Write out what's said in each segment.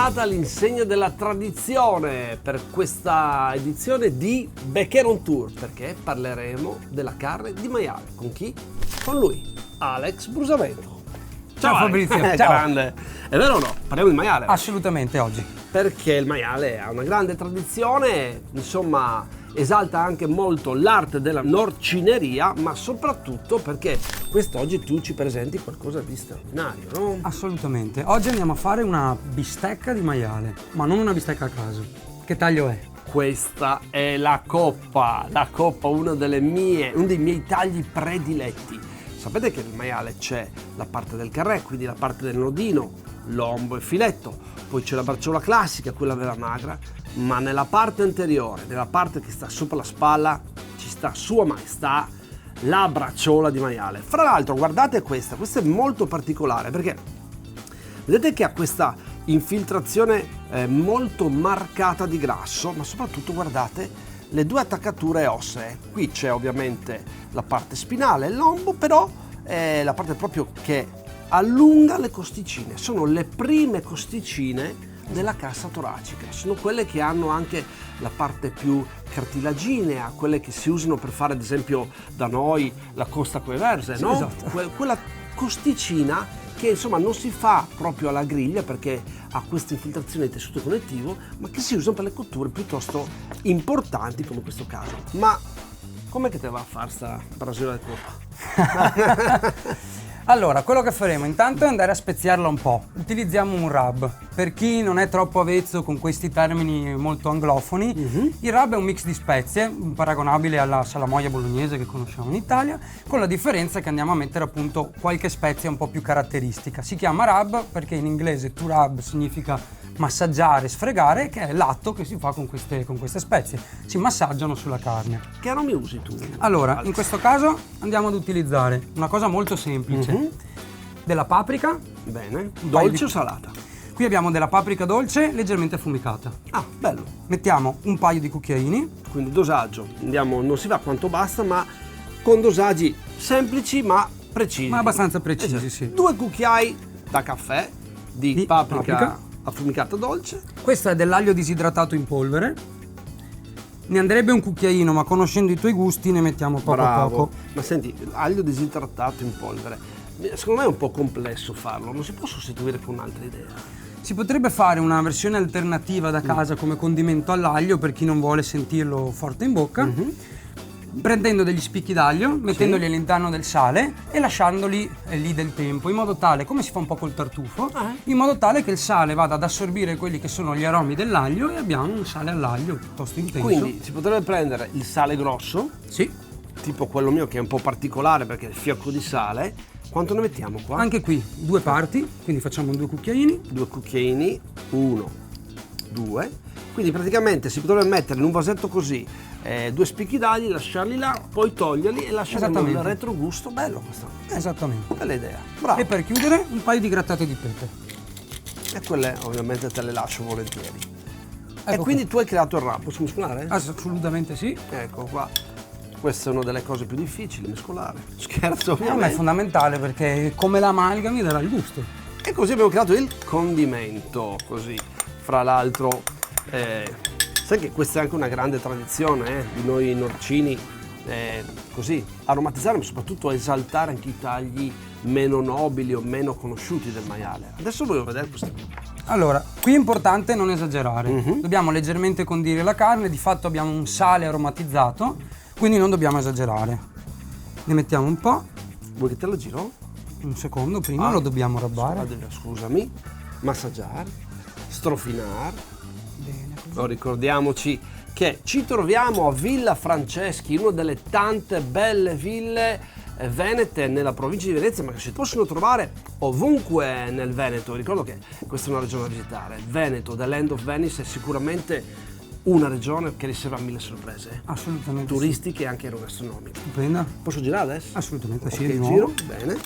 tornata all'insegna della tradizione per questa edizione di Beccher on Tour, perché parleremo della carne di maiale. Con chi? Con lui, Alex Brusamento. Ciao Fabrizio, ciao. Grande. È vero o no? Parliamo di maiale. Assolutamente oggi. Perché il maiale ha una grande tradizione, insomma, esalta anche molto l'arte della norcineria, ma soprattutto perché quest'oggi tu ci presenti qualcosa di straordinario, no? Assolutamente. Oggi andiamo a fare una bistecca di maiale, ma non una bistecca a caso. Che taglio è? Questa è la coppa, uno dei miei tagli prediletti. Sapete che nel maiale c'è la parte del carré, quindi la parte del nodino, lombo e filetto, poi c'è la bracciola classica, quella della magra, ma nella parte anteriore, nella parte che sta sopra la spalla, ci sta Sua Maestà, la bracciola di maiale. Fra l'altro, guardate questa è molto particolare perché vedete che ha questa infiltrazione molto marcata di grasso, ma soprattutto guardate le due attaccature ossee. Qui c'è ovviamente la parte spinale, il lombo, però la parte proprio che allunga le costicine. Sono le prime costicine della cassa toracica, sono quelle che hanno anche la parte più cartilaginea, quelle che si usano per fare ad esempio da noi la costa coeverse, sì, no? Esatto. Quella costicina che insomma non si fa proprio alla griglia perché ha questa infiltrazione di tessuto connettivo, ma che si usano per le cotture piuttosto importanti come in questo caso. Ma com'è che te va a fare sta brasiera del coppa? Allora, quello che faremo intanto è andare a speziarla un po'. Utilizziamo un rub. Per chi non è troppo avvezzo con questi termini molto anglofoni, il rub è un mix di spezie, paragonabile alla salamoia bolognese che conosciamo in Italia, con la differenza che andiamo a mettere appunto qualche spezia un po' più caratteristica. Si chiama rub perché in inglese to rub significa massaggiare, sfregare, che è l'atto che si fa con queste spezie. Si massaggiano sulla carne. Che aromi usi tu? Allora, in questo caso andiamo ad utilizzare una cosa molto semplice, della paprika. Bene, dolce o salata? Qui abbiamo della paprika dolce leggermente affumicata. Ah, bello. Mettiamo un paio di cucchiaini. Quindi dosaggio, andiamo, non si va quanto basta, ma con dosaggi semplici ma precisi. Ma abbastanza precisi, sì. 2 cucchiai da caffè di paprika affumicata dolce. Questo è dell'aglio disidratato in polvere. Ne andrebbe un cucchiaino, ma conoscendo i tuoi gusti ne mettiamo poco a poco. Ma senti, aglio disidratato in polvere, secondo me è un po' complesso farlo, non si può sostituire con un'altra idea? Si potrebbe fare una versione alternativa da casa come condimento all'aglio per chi non vuole sentirlo forte in bocca. Prendendo degli spicchi d'aglio, mettendoli all'interno del sale e lasciandoli lì del tempo, in modo tale, come si fa un po' col tartufo, in modo tale che il sale vada ad assorbire quelli che sono gli aromi dell'aglio e abbiamo un sale all'aglio piuttosto intenso. Quindi si potrebbe prendere il sale grosso, sì, tipo quello mio che è un po' particolare perché è il fiocco di sale. Quanto ne mettiamo qua? Anche qui 2 parti, quindi facciamo 2 cucchiaini. 2 cucchiaini, 1, 2. Quindi praticamente si potrebbe mettere in un vasetto così 2 spicchi d'aglio, lasciarli là, poi toglierli e lasciare il retrogusto. Bello questo. Esattamente. Bella idea. Bravo. E per chiudere un paio di grattate di pepe. E quelle ovviamente te le lascio volentieri. Ecco e quindi tu hai creato il rub, posso mescolare? Assolutamente sì. Ecco qua. Questa è una delle cose più difficili, mescolare. Scherzo, ovviamente. Ma è fondamentale perché come l'amalgami darà il gusto. E così abbiamo creato il condimento, così. Fra l'altro, sai che questa è anche una grande tradizione di noi norcini, così, aromatizzare ma soprattutto esaltare anche i tagli meno nobili o meno conosciuti del maiale. Adesso voglio vedere questo. Allora, qui è importante non esagerare. Dobbiamo leggermente condire la carne, di fatto abbiamo un sale aromatizzato, quindi non dobbiamo esagerare. Ne mettiamo un po'. Vuoi che te lo giro? Un secondo, prima lo dobbiamo rabbare. Scusami, massaggiare, strofinare. Bene, così. Ricordiamoci che ci troviamo a Villa Franceschi, una delle tante belle ville venete nella provincia di Venezia, ma che si possono trovare ovunque nel Veneto. Ricordo che questa è una regione da visitare. Il Veneto, The Land of Venice, è sicuramente una regione che riserva 1000 sorprese. Assolutamente. Turistiche e anche enogastronomiche. Stupenda. Posso girare adesso? Assolutamente sì. Ok, giro, bene.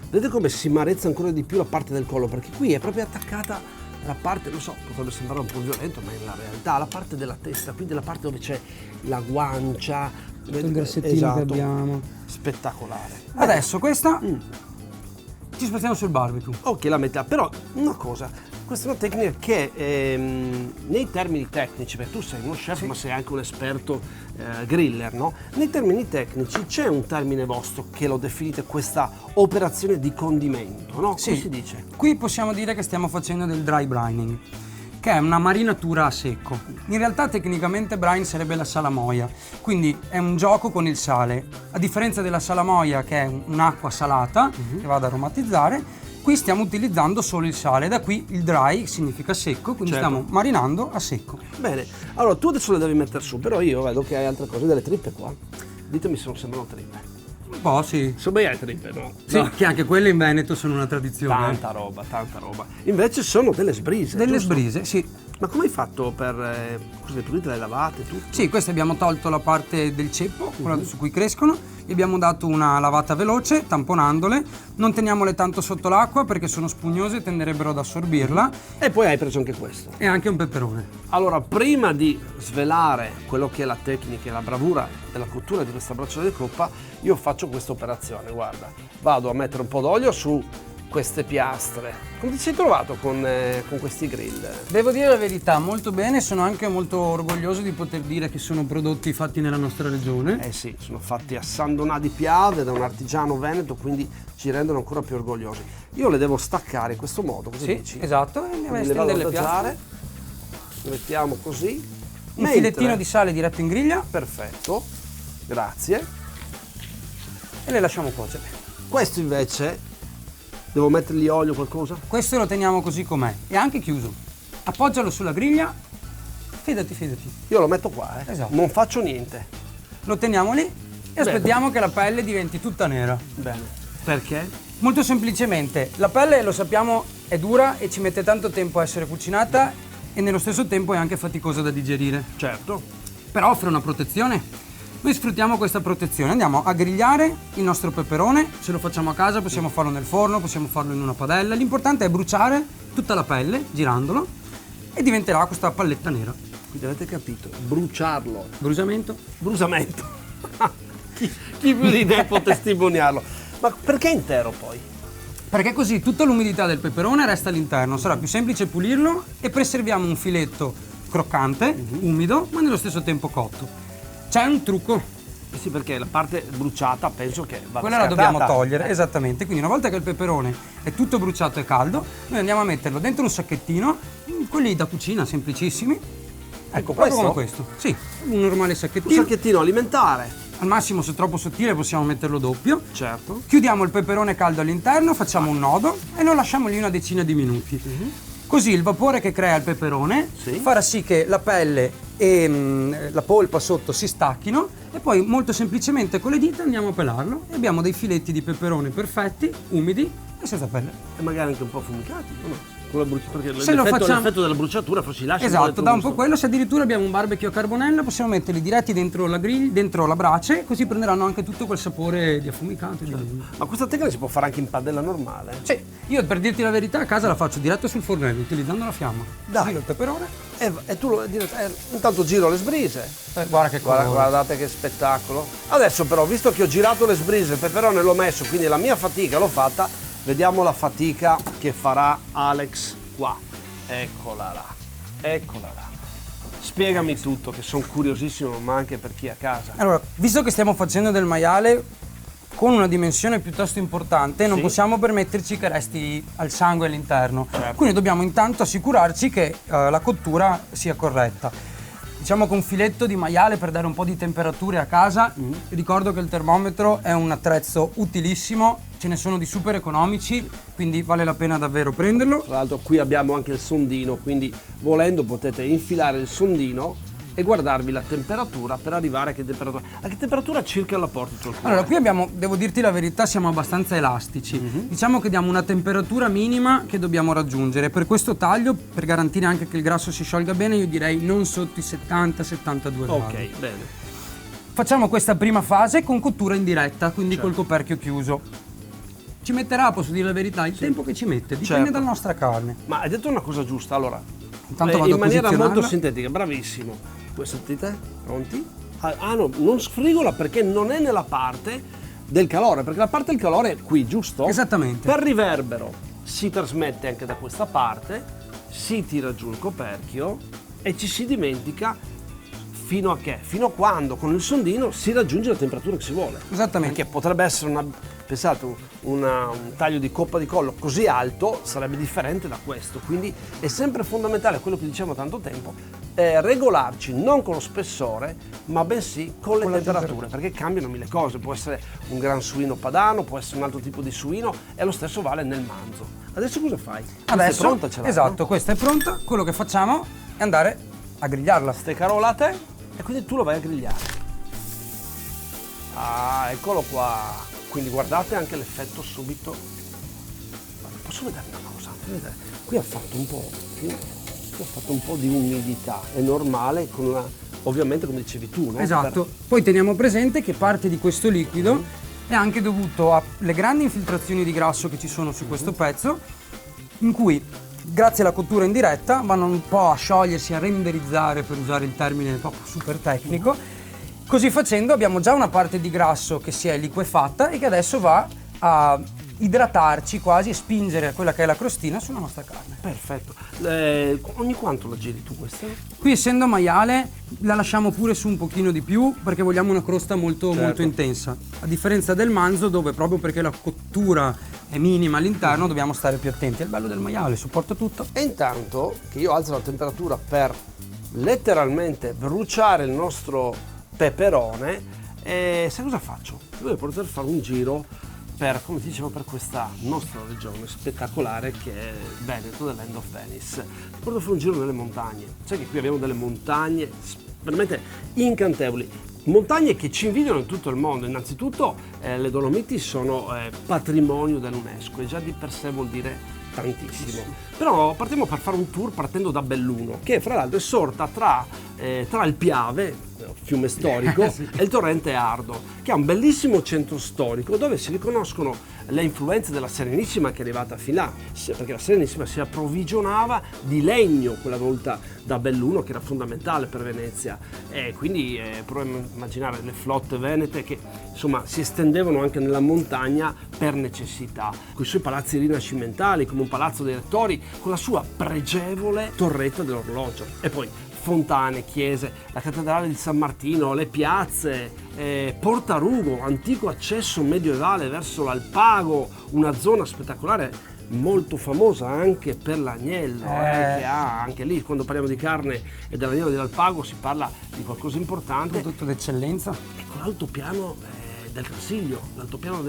Vedete come si marezza ancora di più la parte del collo, perché qui è proprio attaccata la parte, non so, potrebbe sembrare un po' violento, ma in realtà la parte della testa, quindi la parte dove c'è la guancia, il grassettino che abbiamo. Spettacolare. Adesso questa ci spostiamo sul barbecue. Ok, la metà, però una cosa, Questa è una tecnica che nei termini tecnici, perché tu sei uno chef ma sei anche un esperto griller, no? Nei termini tecnici c'è un termine vostro che lo definite questa operazione di condimento, no? Sì. Come si dice? Qui possiamo dire che stiamo facendo del dry brining, che è una marinatura a secco. In realtà tecnicamente brine sarebbe la salamoia, quindi è un gioco con il sale. A differenza della salamoia, che è un'acqua salata che va ad aromatizzare, qui stiamo utilizzando solo il sale. Da qui il dry significa secco, quindi Certo. stiamo marinando a secco. Bene, allora tu adesso le devi mettere su, però io vedo che hai altre cose, delle trippe qua. Ditemi se non sembrano trippe. Un po' sì. Sono bei trippe, no? Sì, No. che anche quelle in Veneto sono una tradizione. Tanta roba, tanta roba. Invece sono delle sbrise. Delle giusto? sbrise, sì. Ma come hai fatto per le pulite, le lavate, tutto? Sì, queste abbiamo tolto la parte del ceppo, quella su cui crescono, gli abbiamo dato una lavata veloce, tamponandole, non teniamole tanto sotto l'acqua perché sono spugnose e tenderebbero ad assorbirla, E poi hai preso anche questo. e anche un peperone. Allora, prima di svelare quello che è la tecnica e la bravura della cottura di questa bracciola di coppa, io faccio questa operazione, guarda. Vado a mettere un po' d'olio su queste piastre. Come ti sei trovato con questi grill? Devo dire la verità, molto bene, sono anche molto orgoglioso di poter dire che sono prodotti fatti nella nostra regione. Eh sì, sono fatti a San Donà di Piave da un artigiano veneto, quindi ci rendono ancora più orgogliosi. Io le devo staccare in questo modo, così Sì, dici? esatto, e Quindi andiamo a le vado stendere ad le adagiare, piastre. le mettiamo così. Un filettino di sale diretto in griglia Perfetto, grazie. e le lasciamo cuocere. Questo invece, devo mettergli olio o qualcosa? Questo lo teniamo così com'è, e anche chiuso. Appoggialo sulla griglia, fidati, fidati. Io lo metto qua, Esatto. Non faccio niente. Lo teniamo lì e aspettiamo che la pelle diventi tutta nera. Bene. Perché? Molto semplicemente, la pelle lo sappiamo è dura e ci mette tanto tempo a essere cucinata e nello stesso tempo è anche faticosa da digerire. Certo. Però offre una protezione. Noi sfruttiamo questa protezione, andiamo a grigliare il nostro peperone, se lo facciamo a casa possiamo farlo nel forno, possiamo farlo in una padella, l'importante è bruciare tutta la pelle girandolo e diventerà questa palletta nera. Quindi avete capito, bruciarlo. Bruciamento? Brusamento. chi più di te può testimoniarlo? Ma perché intero poi? Perché così tutta l'umidità del peperone resta all'interno, sarà più semplice pulirlo e preserviamo un filetto croccante, umido, ma nello stesso tempo cotto. C'è un trucco, Sì, perché la parte bruciata penso che vada quella la scartata. dobbiamo togliere, esattamente. Quindi una volta che il peperone è tutto bruciato e caldo, noi andiamo a metterlo dentro un sacchettino, quelli da cucina semplicissimi. Ecco, proprio questo? come questo. Sì, un normale Un sacchettino. sacchettino alimentare. Al massimo, se troppo sottile, possiamo metterlo doppio. Certo. Chiudiamo il peperone caldo all'interno, facciamo un nodo e lo lasciamo lì una decina di minuti. Così il vapore che crea il peperone Sì. farà sì che la pelle e la polpa sotto si stacchino e poi molto semplicemente con le dita andiamo a pelarlo e abbiamo dei filetti di peperone perfetti, umidi e senza pelle. E magari anche un po' affumicati, o no? Perché Se lo facciamo- l'effetto della bruciatura forse si lascia Esatto, dà un po' gusto. quello. Se addirittura abbiamo un barbecue a carbonella possiamo metterli diretti dentro la dentro la brace, così prenderanno anche tutto quel sapore di affumicato e di legno. Ma questa tecnica si può fare anche in padella normale? Sì, io per dirti la verità a casa la faccio diretto sul fornello utilizzando la fiamma. Dai. Giro il peperone. E tu intanto giro le sbrise. Guarda che colore. Guardate che spettacolo. Adesso però, visto che ho girato le sbrise, il peperone l'ho messo, quindi la mia fatica l'ho fatta, vediamo la fatica che farà Alex qua. Eccola là, eccola là. Spiegami tutto, che sono curiosissimo, ma anche per chi è a casa. Allora, visto che stiamo facendo del maiale con una dimensione piuttosto importante, non Sì. possiamo permetterci che resti al sangue all'interno. Certo. Quindi dobbiamo intanto assicurarci che la cottura sia corretta. Diciamo che un filetto di maiale per dare un po' di temperature a casa, ricordo che il termometro è un attrezzo utilissimo, ce ne sono di super economici, quindi vale la pena davvero prenderlo. Tra l'altro qui abbiamo anche il sondino, quindi volendo potete infilare il sondino e guardarvi la temperatura per arrivare a che temperatura circa la porti sul cuore? Allora, qui abbiamo, devo dirti la verità, siamo abbastanza elastici. Diciamo che diamo una temperatura minima che dobbiamo raggiungere. Per questo taglio, per garantire anche che il grasso si sciolga bene, io direi non sotto i 70-72 gradi. Ok, bene. Facciamo questa prima fase con cottura in diretta, quindi col coperchio chiuso. Ci metterà, posso dire la verità, il tempo che ci mette, dipende Certo. dalla nostra carne. Ma hai detto una cosa giusta, allora, Intanto vado in a maniera molto posizionarla. sintetica, bravissimo. Voi sentite? Pronti? No, non sfrigola perché non è nella parte del calore, perché la parte del calore è qui, giusto? Esattamente. Per riverbero si trasmette anche da questa parte si tira giù il coperchio e ci si dimentica fino a che? Fino a quando con il sondino si raggiunge la temperatura che si vuole. Esattamente. Perché potrebbe essere pensate, un taglio di coppa di collo così alto sarebbe differente da questo, quindi è sempre fondamentale quello che diciamo da tanto tempo, regolarci non con lo spessore ma bensì con le temperature, perché cambiano mille cose, può essere un gran suino padano, può essere un altro tipo di suino e lo stesso vale nel manzo. Adesso cosa fai? Adesso è pronta, ce l'hai, esatto, no? questa è pronta, quello che facciamo è andare a grigliarla. Ste carolate e quindi tu lo vai a grigliare. Ah, eccolo qua. Quindi guardate anche l'effetto subito. Posso vedere una cosa? Qui ha fatto un po' di umidità, è normale, con una, ovviamente come dicevi tu, no? Esatto, poi teniamo presente che parte di questo liquido è anche dovuto alle grandi infiltrazioni di grasso che ci sono su questo pezzo, in cui grazie alla cottura in diretta vanno un po' a sciogliersi, a renderizzare, per usare il termine proprio super tecnico. Così facendo abbiamo già una parte di grasso che si è liquefatta e che adesso va a idratarci quasi e spingere quella che è la crostina sulla nostra carne. Perfetto. Ogni quanto la giri tu questa? Qui, essendo maiale, la lasciamo pure su un pochino di più perché vogliamo una crosta molto intensa. A differenza del manzo, dove proprio perché la cottura è minima all'interno dobbiamo stare più attenti. È il bello del maiale, supporta tutto. E intanto che io alzo la temperatura per letteralmente bruciare il nostro peperone, sai cosa faccio? Devo poter fare un giro per, come ti dicevo, per questa nostra regione spettacolare che è Veneto, dell'End of Venice. Porto a fare un giro nelle montagne. Sai che qui abbiamo delle montagne veramente incantevoli, montagne che ci invidiano in tutto il mondo. Innanzitutto le Dolomiti sono patrimonio dell'UNESCO e già di per sé vuol dire tantissimo. Però partiamo per fare un tour partendo da Belluno, che fra l'altro è sorta tra il Piave, fiume storico, e il torrente Ardo, che ha un bellissimo centro storico dove si riconoscono le influenze della Serenissima che è arrivata fin là, perché la Serenissima si approvvigionava di legno quella volta da Belluno, che era fondamentale per Venezia, e quindi proviamo a immaginare le flotte venete che insomma si estendevano anche nella montagna per necessità, con i suoi palazzi rinascimentali come un palazzo dei rettori, con la sua pregevole torretta dell'orologio, e poi fontane, chiese, la cattedrale di San Martino, le piazze, Porta Rugo, antico accesso medievale verso l'Alpago, una zona spettacolare molto famosa anche per l'agnello, che ha anche lì, quando parliamo di carne e dell'agnello dell'Alpago si parla di qualcosa di importante. Prodotto d'eccellenza. Ecco l'altopiano del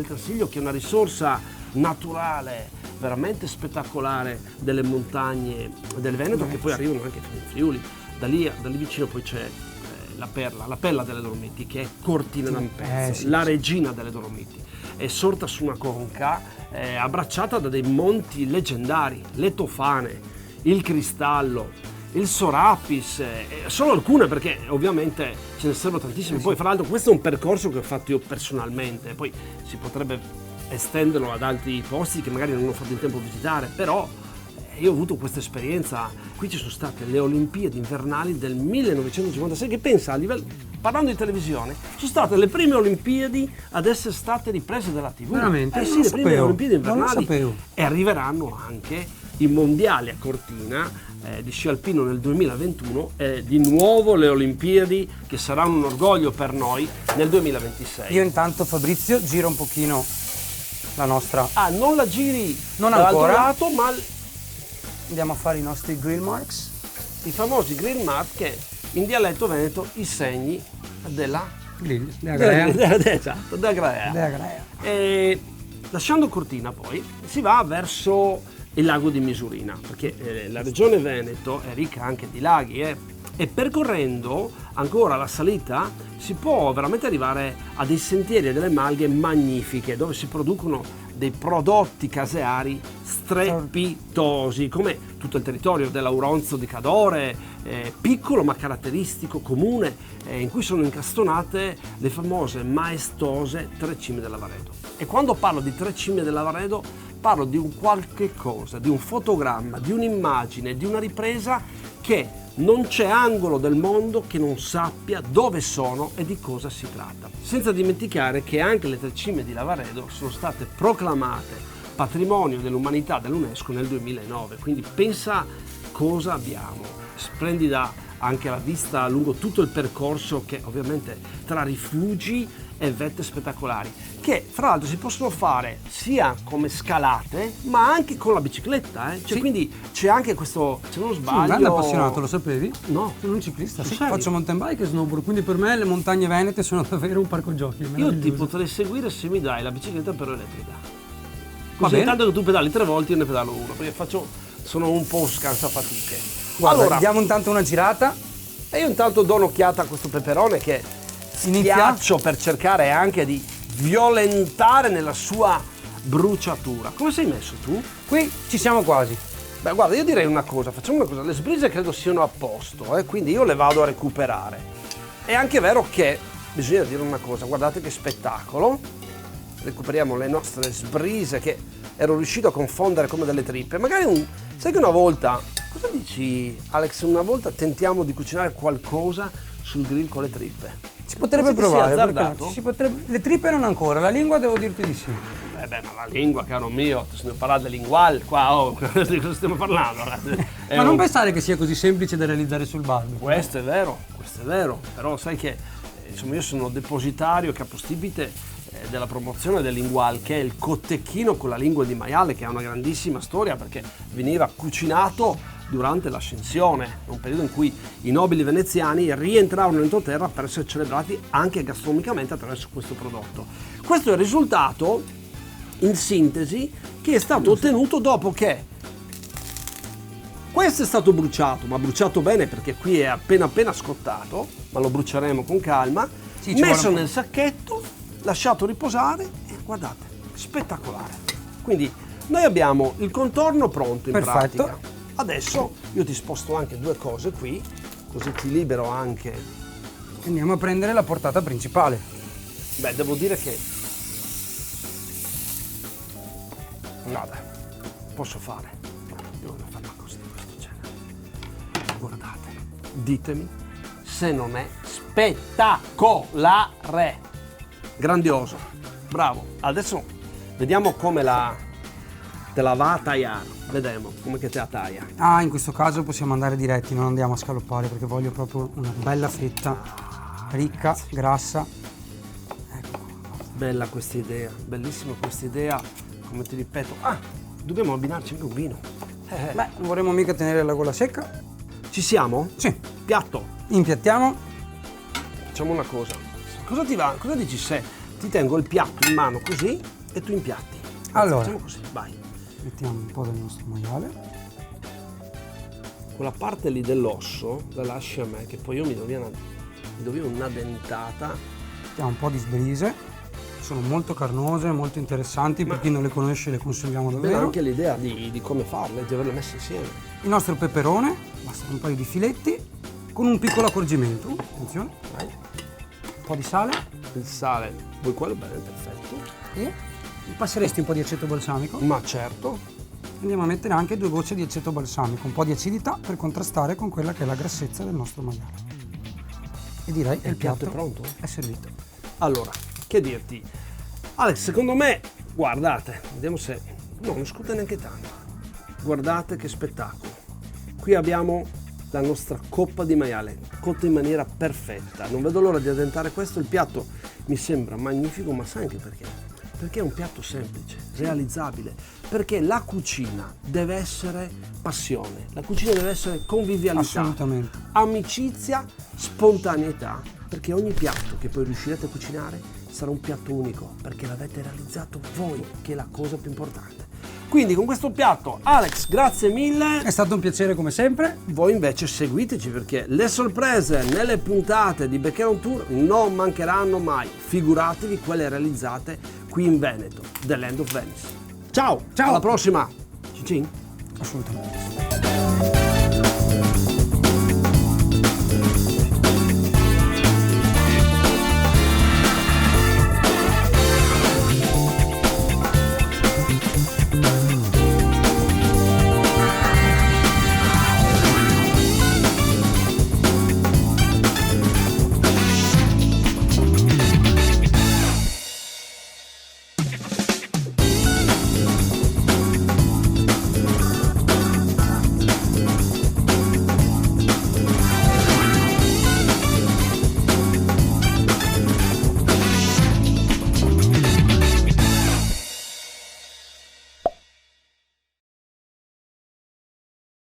Transiglio, che è una risorsa naturale veramente spettacolare delle montagne del Veneto, che poi arrivano anche fino in Friuli. Da lì vicino poi c'è la perla delle Dolomiti, che è Cortina d'Ampezzo, la regina delle Dolomiti. È sorta su una conca abbracciata da dei monti leggendari, le Tofane, il Cristallo, il Sorapis, solo alcune, perché ovviamente ce ne servono tantissime. Poi fra l'altro questo è un percorso che ho fatto io personalmente, poi si potrebbe estenderlo ad altri posti che magari non ho fatto in tempo a visitare, però io ho avuto questa esperienza. Qui ci sono state le Olimpiadi invernali del 1956, che pensa, a livello, parlando di televisione, sono state le prime Olimpiadi ad essere state riprese dalla TV. Veramente? Sì, le prime Olimpiadi invernali. Non lo sapevo. E arriveranno anche i mondiali a Cortina di sci alpino nel 2021 e di nuovo le Olimpiadi che saranno un orgoglio per noi nel 2026. Io intanto, Fabrizio, giro un pochino la nostra. Non la giri Non dall'altro ancora. lato, ma Andiamo a fare i nostri grill marks. i famosi grill mark, che in dialetto veneto i segni della Grill, della grea. E lasciando Cortina poi si va verso il lago di Misurina, perché la regione Veneto è ricca anche di laghi, e percorrendo ancora la salita si può veramente arrivare a dei sentieri e delle malghe magnifiche dove si producono dei prodotti caseari strepitosi, come tutto il territorio dell'Auronzo di Cadore, piccolo ma caratteristico, comune, in cui sono incastonate le famose maestose Tre Cime del Lavaredo. E quando parlo di Tre Cime del Lavaredo parlo di un qualche cosa, di un fotogramma, di un'immagine, di una ripresa che non c'è angolo del mondo che non sappia dove sono e di cosa si tratta. Senza dimenticare che anche le Tre Cime di Lavaredo sono state proclamate patrimonio dell'umanità dell'UNESCO nel 2009. Quindi pensa cosa abbiamo. Splendida anche la vista lungo tutto il percorso, che ovviamente tra rifugi e vette spettacolari, che fra l'altro si possono fare sia come scalate ma anche con la bicicletta, Cioè, sì. quindi c'è anche questo, se non sbaglio... Un grande appassionato, lo sapevi? No. Sono un ciclista, sì. Serio? Faccio mountain bike e snowboard, quindi per me le montagne venete sono davvero un parco giochi. Io ti meraviglioso. potrei seguire se mi dai la bicicletta però elettrica. Va Così bene. intanto che tu pedali 3 volte io ne pedalo uno, perché sono un po' scansafatiche. Guarda, Allora, diamo intanto una girata. e io intanto do un'occhiata a questo peperone che Inizia? schiaccio per cercare anche di violentare nella sua bruciatura. Come sei messo tu? Qui ci siamo quasi. Beh, guarda, io direi una cosa, facciamo una cosa, le sbrise credo siano a posto, quindi io le vado a recuperare. È anche vero che bisogna dire una cosa, guardate che spettacolo, recuperiamo le nostre sbrise che ero riuscito a confondere come delle trippe, magari sai che una volta, cosa dici Alex, una volta tentiamo di cucinare qualcosa sul grill con le trippe? Si potrebbe Pensi che sia provare, perché azzardato? no? Si potrebbe... Le trippe non ancora, la lingua devo dirti di sì. Beh, ma la lingua, caro mio, se ne parla di lingual, qua, di cosa stiamo parlando? Ma non pensare che sia così semplice da realizzare sul barbecue. Questo è vero, però sai che insomma io sono depositario capostipite della promozione del lingual, che è il cotechino con la lingua di maiale, che ha una grandissima storia perché veniva cucinato durante l'ascensione, un periodo in cui i nobili veneziani rientravano nell'entroterra per essere celebrati anche gastronomicamente attraverso questo prodotto. Questo è il risultato, in sintesi, che è stato ottenuto dopo che questo è stato bruciato, ma bruciato bene perché qui è appena scottato, ma lo bruceremo con calma, Sì, ci messo vuole un nel sacchetto, lasciato riposare e guardate, spettacolare. Quindi noi abbiamo il contorno pronto in Perfetto. pratica. Adesso io ti sposto anche due cose qui, così ti libero anche. Andiamo a prendere la portata principale. Beh, devo dire che guarda, posso fare. Io voglio fare una cosa di questo genere. Guardate, ditemi se non è spettacolare. Grandioso. Bravo. Adesso vediamo come te la va a tagliare. Vediamo come che te la taglia. Ah, in questo caso possiamo andare diretti, non andiamo a scaloppare perché voglio proprio una bella fetta ricca, grassa. Bella questa idea, bellissima questa idea. Come ti ripeto, dobbiamo abbinarci anche un vino. Beh, non vorremmo mica tenere la gola secca. Ci siamo? Sì. Piatto. Impiattiamo. Facciamo una cosa. Cosa ti va? Cosa dici se ti tengo il piatto in mano così e tu impiatti? Allora. Facciamo così, vai. Mettiamo un po' del nostro maiale. Quella parte lì dell'osso la lasci a me, che poi io mi do via una dentata. Mettiamo un po' di sbrise. Sono molto carnose, molto interessanti. Per chi non le conosce le consigliamo Bene, davvero. anche l'idea di come farle, di averle messe insieme. Il nostro peperone, basta un paio di filetti, con un piccolo accorgimento. Attenzione. Vai. Un po' di sale. Il sale, vuoi quello? Bene, perfetto. E passeresti un po' di aceto balsamico. Ma certo. Andiamo a mettere anche 2 gocce di aceto balsamico, un po' di acidità per contrastare con quella che è la grassezza del nostro maiale. E direi che il piatto è pronto? è servito. Allora, che dirti? Alex, secondo me, guardate, vediamo se... No, non scuote neanche tanto. Guardate che spettacolo. Qui abbiamo la nostra coppa di maiale, cotta in maniera perfetta. Non vedo l'ora di addentare questo. Il piatto mi sembra magnifico, ma sai anche perché? Perché è un piatto semplice, realizzabile, perché la cucina deve essere passione, la cucina deve essere convivialità, Assolutamente. amicizia, spontaneità, perché ogni piatto che poi riuscirete a cucinare sarà un piatto unico, perché l'avete realizzato voi, che è la cosa più importante. Quindi con questo piatto, Alex, grazie mille. È stato un piacere come sempre. Voi invece seguiteci perché le sorprese nelle puntate di Becchera on Tour non mancheranno mai. Figuratevi quelle realizzate qui in Veneto, The Land of Venice. Ciao, Ciao. alla prossima. Cin cin. Assolutamente.